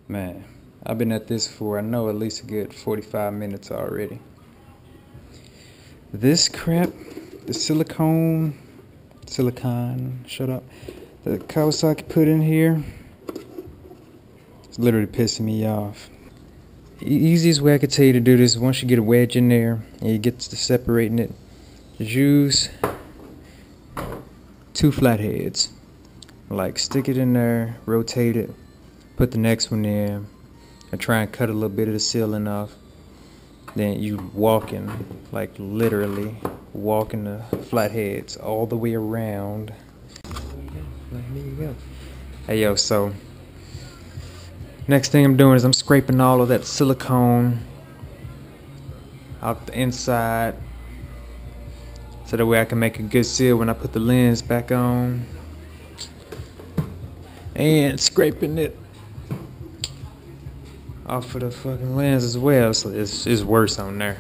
Man, I've been at this for, I know, at least a good 45 minutes already. This crap, the silicone, shut up, the Kawasaki put in here, it's literally pissing me off. Easiest way I could tell you to do this is once you get a wedge in there and you get to separating it, just use 2 flatheads. Like, stick it in there, rotate it, put the next one in, and try and cut a little bit of the sealant off. Then you walking, like literally walking the flatheads all the way around. There you go. Hey yo, so next thing I'm doing is I'm scraping all of that silicone out the inside, so that way I can make a good seal when I put the lens back on. And scraping it off of the fucking lens as well, so it's worse on there.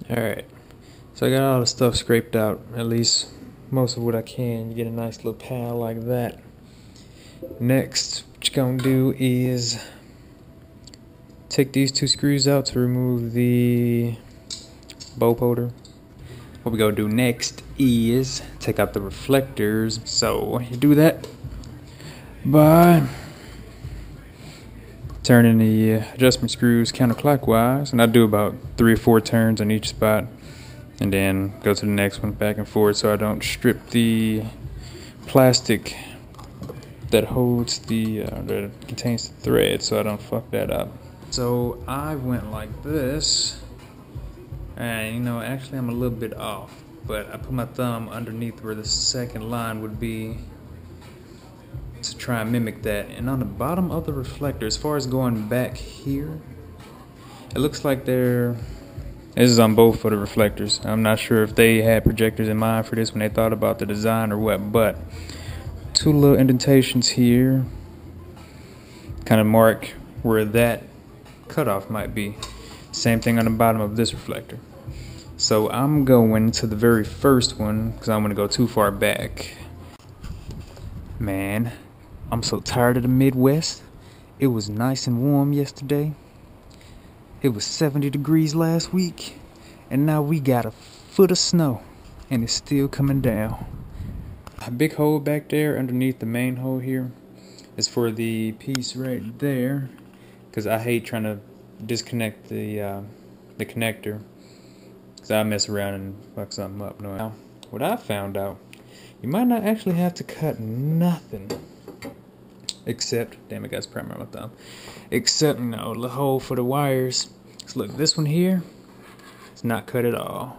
Alright, so I got all the stuff scraped out, at least most of what I can. You get a nice little pile like that. Next, what you're gonna do is take these 2 screws out to remove the Bkmoto. What we gonna do next is take out the reflectors. So you do that by turning the adjustment screws counterclockwise, and I do about 3 or 4 turns on each spot, and then go to the next one back and forth, so I don't strip the plastic that holds that contains the thread, so I don't fuck that up. So I went like this, and you know, actually I'm a little bit off, but I put my thumb underneath where the second line would be to try and mimic that. And on the bottom of the reflector, as far as going back here, it looks like this is on both of the reflectors. I'm not sure if they had projectors in mind for this when they thought about the design or what, but 2 little indentations here kind of mark where that cutoff might be. Same thing on the bottom of this reflector. So I'm going to the very first one because I don't want to go too far back. Man, I'm so tired of the Midwest. It was nice and warm yesterday. It was 70 degrees last week, and now we got a foot of snow, and it's still coming down. A big hole back there underneath the main hole here is for the piece right there, because I hate trying to disconnect the connector, because I mess around and fuck something up. Now, what I found out, you might not actually have to cut nothing, except, damn, it got a primer on my thumb, except, you know, the hole for the wires. So look, this one here, it's not cut at all,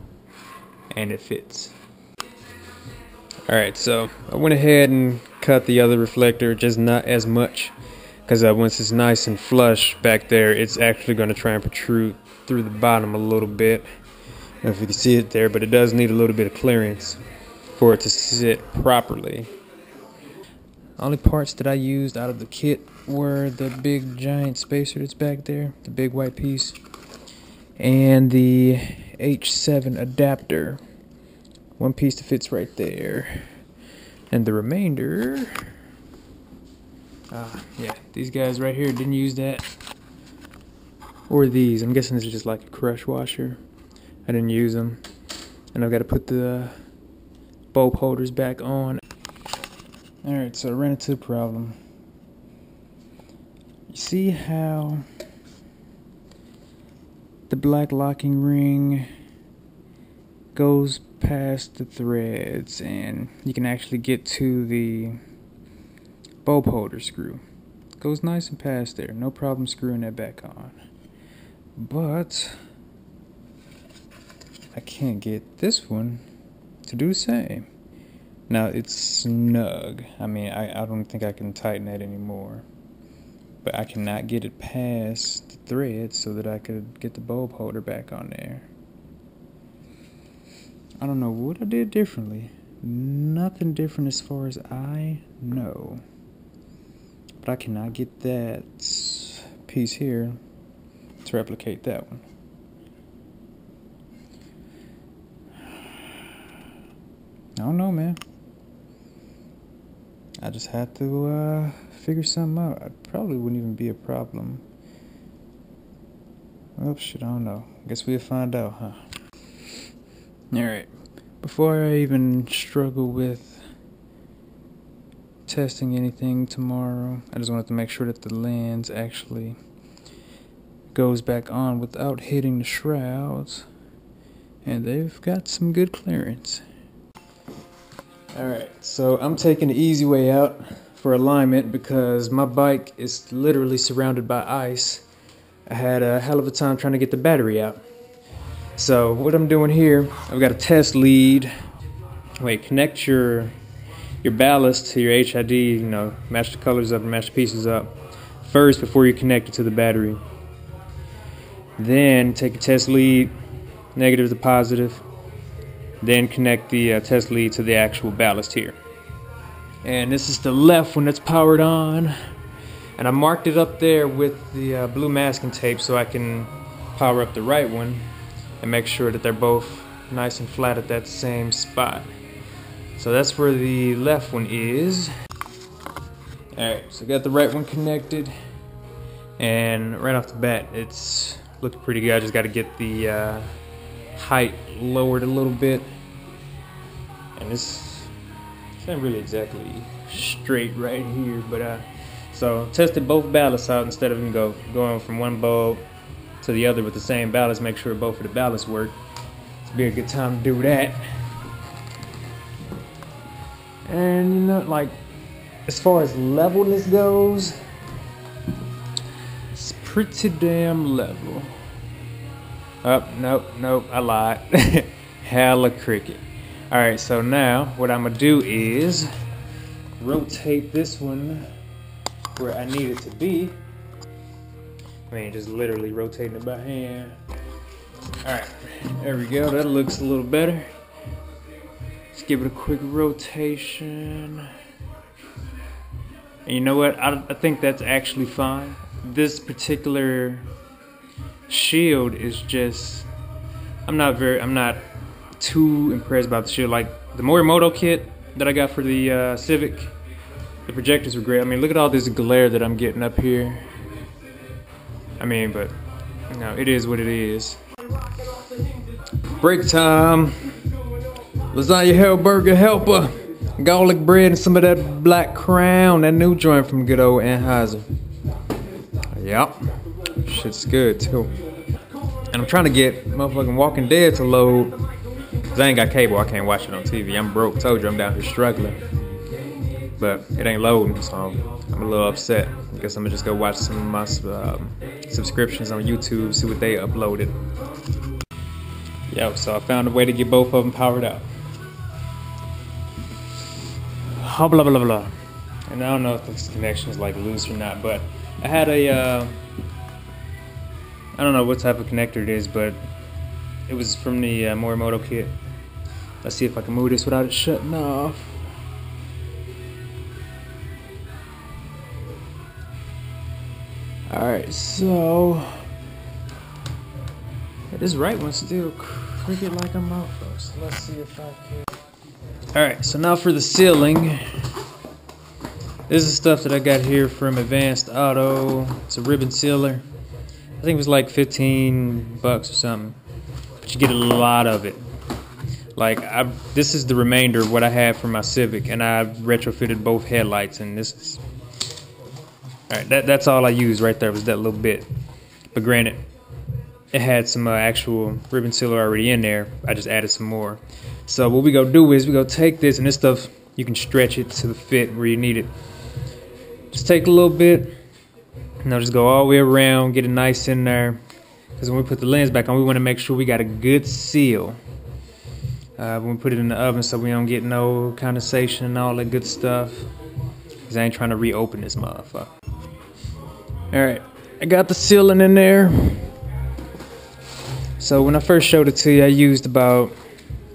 and it fits. Alright, so I went ahead and cut the other reflector, just not as much, because once it's nice and flush back there, it's actually going to try and protrude through the bottom a little bit. I don't know if you can see it there, but it does need a little bit of clearance for it to sit properly. Only parts that I used out of the kit were the big giant spacer that's back there, the big white piece, and the H7 adapter. One piece that fits right there. And the remainder, yeah, these guys right here didn't use that. Or these, I'm guessing this is just like a crush washer. I didn't use them. And I've got to put the bulb holders back on. Alright, so I ran into a problem. You see how the black locking ring goes past the threads, and you can actually get to the bulb holder screw. It goes nice and past there, no problem screwing that back on. But I can't get this one to do the same. Now it's snug. I mean, I don't think I can tighten that anymore. But I cannot get it past the thread so that I could get the bulb holder back on there. I don't know what I did differently. Nothing different as far as I know. But I cannot get that piece here to replicate that one. I don't know, man. I just had to figure something out. It probably wouldn't even be a problem. Oh shit, I don't know. Guess we'll find out, huh? Alright. Before I even struggle with testing anything tomorrow, I just wanted to make sure that the lens actually goes back on without hitting the shrouds. And they've got some good clearance. Alright, so I'm taking the easy way out for alignment because my bike is literally surrounded by ice. I had a hell of a time trying to get the battery out. So what I'm doing here, I've got a test lead. Wait, connect your ballast to your HID, you know, match the colors up and match the pieces up first before you connect it to the battery. Then take a test lead, negative to positive. Then connect the test lead to the actual ballast here. And this is the left one that's powered on. And I marked it up there with the blue masking tape so I can power up the right one and make sure that they're both nice and flat at that same spot. So that's where the left one is. Alright, so I got the right one connected. And right off the bat, it's looking pretty good. I just got to get the height lowered a little bit. And it's not really exactly straight right here, but so tested both ballasts out instead of going from one bulb to the other with the same ballast. Make sure both of the ballasts work. It's be a good time to do that. And you know, like as far as levelness goes, it's pretty damn level. Oh, nope, I lied. Hella cricket. Alright, so now what I'm gonna do is rotate this one where I need it to be. I mean, just literally rotating it by hand. Alright, there we go. That looks a little better. Let's give it a quick rotation. And you know what? I think that's actually fine. This particular shield is just, I'm not too impressed about the shield. Like the Bkmoto kit that I got for the Civic, the projectors were great. I mean, look at all this glare that I'm getting up here. I mean, but you know, it is what it is. Break time. Lasagna Hellburger Helper, garlic bread, and some of that Black Crown, that new joint from good old Anheuser. Yep, shit's good too. And I'm trying to get motherfucking Walking Dead to load, cause I ain't got cable, I can't watch it on TV. I'm broke, told you I'm down here struggling. But it ain't loading, so I'm a little upset. I guess I'm gonna just go watch some of my subscriptions on YouTube, see what they uploaded. Yo, so I found a way to get both of them powered up. Blah blah blah blah. And I don't know if this connection is like loose or not, but I had a I don't know what type of connector it is, but it was from the Bkmoto kit. Let's see if I can move this without it shutting off. Alright, so this right one's still cricket like a motherfucker. So let's see if I can. Alright, so now for the sealing. This is stuff that I got here from Advanced Auto. It's a ribbon sealer. I think it was like 15 bucks or something. But you get a lot of it. Like, this is the remainder of what I had for my Civic, and I retrofitted both headlights, and this is... Alright, that's all I used right there, was that little bit. But granted, it had some actual ribbon sealer already in there. I just added some more. So what we gonna do is we gonna take this, and this stuff, you can stretch it to the fit where you need it. Just take a little bit, and I'll just go all the way around, get it nice in there. Because when we put the lens back on, we want to make sure we got a good seal. When we put it in the oven, so we don't get no condensation and all that good stuff. Because I ain't trying to reopen this motherfucker. Alright, I got the sealing in there. So when I first showed it to you, I used about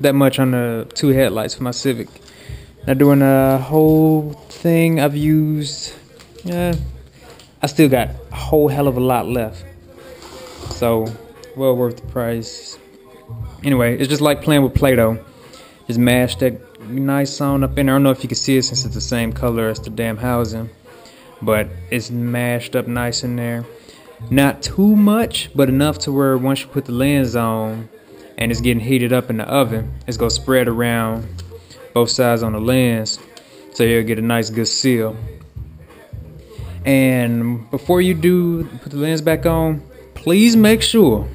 that much on the 2 headlights for my Civic. Now doing the whole thing, I've used, I still got a whole hell of a lot left. So, well worth the price. Anyway, it's just like playing with Play-Doh. Just mash that nice on up in there. I don't know if you can see it since it's the same color as the damn housing, but it's mashed up nice in there. Not too much, but enough to where once you put the lens on and it's getting heated up in the oven, it's gonna spread around both sides on the lens, so you'll get a nice good seal. And before you do put the lens back on, please make sure,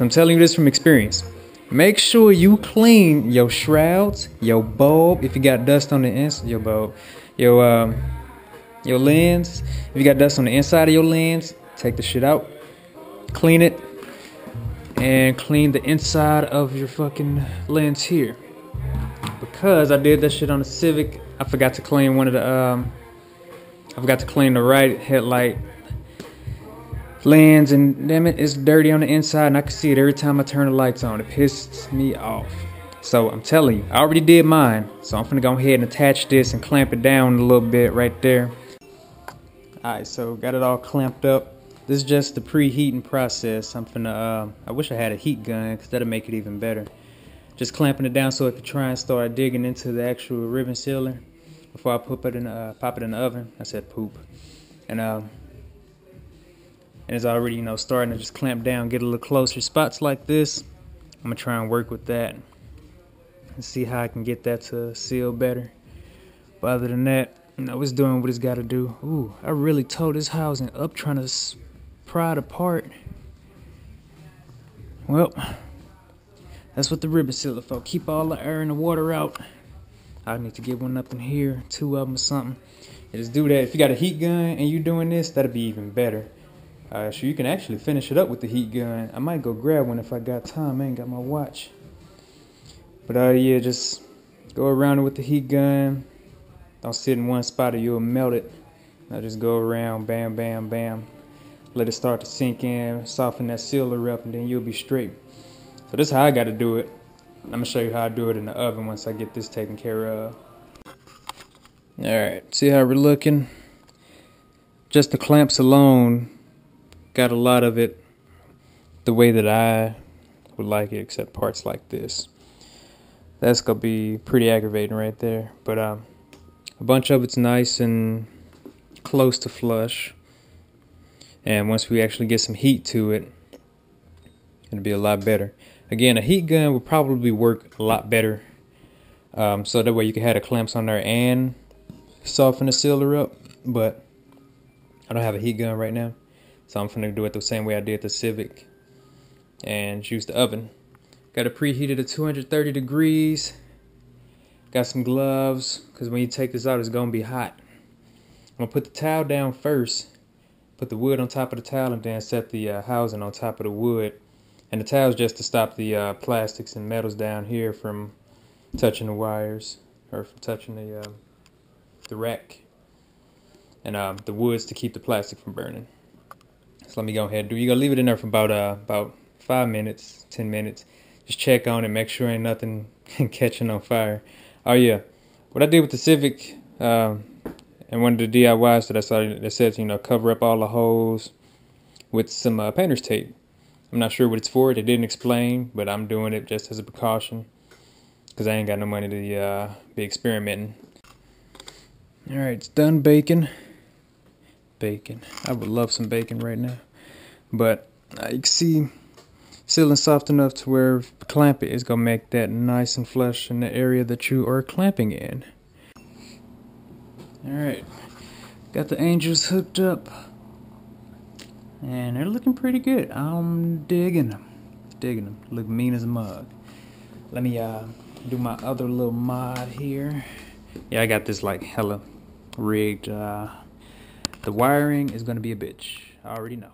I'm telling you this from experience, make sure you clean your shrouds, your bulb, if you got dust on the inside, your bulb, your lens. If you got dust on the inside of your lens, take the shit out, clean it, and clean the inside of your fucking lens here. Because I did that shit on the Civic, I forgot to clean one of the I forgot to clean the right headlight lens, and damn it, it's dirty on the inside, and I can see it every time I turn the lights on. It pisses me off. So I'm telling you, I already did mine, so I'm gonna go ahead and attach this and clamp it down a little bit right there. Alright, so got it all clamped up. This is just the preheating process. I'm finna, I wish I had a heat gun, because that'll make it even better. Just clamping it down so I could try and start digging into the actual ribbon sealer before I pop it in the oven. I said poop. And it's already, you know, starting to just clamp down, get a little closer. Spots like this, I'm gonna try and work with that and see how I can get that to seal better. But other than that, you know, it's doing what it's got to do. Ooh, I really tore this housing up trying to pry it apart. Well, that's what the ribbon sealer for. Keep all the air and the water out. I need to get one up in here, 2 of them or something. And just do that. If you got a heat gun and you doing this, that'll be even better. So you can actually finish it up with the heat gun. I might go grab one if I got time. I ain't got my watch. But yeah, just go around it with the heat gun. Don't sit in one spot or you'll melt it. Now just go around, bam, bam, bam. Let it start to sink in, soften that sealer up, and then you'll be straight. So this is how I got to do it. I'm gonna show you how I do it in the oven once I get this taken care of. Alright, see how we're looking? Just the clamps alone got a lot of it the way that I would like it, except parts like this. That's gonna be pretty aggravating right there. But a bunch of it's nice and close to flush. And once we actually get some heat to it, it'll be a lot better. Again, a heat gun would probably work a lot better. So that way you can have the clamps on there and soften the sealer up. But I don't have a heat gun right now, so I'm gonna do it the same way I did the Civic and use the oven. Got it preheated at 230 degrees. Got some gloves, because when you take this out, it's gonna be hot. I'm gonna put the towel down first, put the wood on top of the towel, and then set the housing on top of the wood. And the towel's just to stop the plastics and metals down here from touching the wires, or from touching the rack. And the wood's to keep the plastic from burning. So let me go ahead and do. You're gonna leave it in there for about 5 minutes, 10 minutes. Just check on it, make sure ain't nothing catching on fire. Oh yeah, what I did with the Civic and one of the DIYs that I saw that says, you know, cover up all the holes with some painter's tape. I'm not sure what it's for. They didn't explain, but I'm doing it just as a precaution because I ain't got no money to be experimenting. All right, it's done baking. Bacon. I would love some bacon right now, but you can see sealing soft enough to where if you clamp it, it's gonna make that nice and flush in the area that you are clamping in. All right, got the angels hooked up, and they're looking pretty good. I'm digging them. Digging them. Look mean as a mug. Let me do my other little mod here. Yeah, I got this like hella rigged. The wiring is gonna be a bitch. I already know.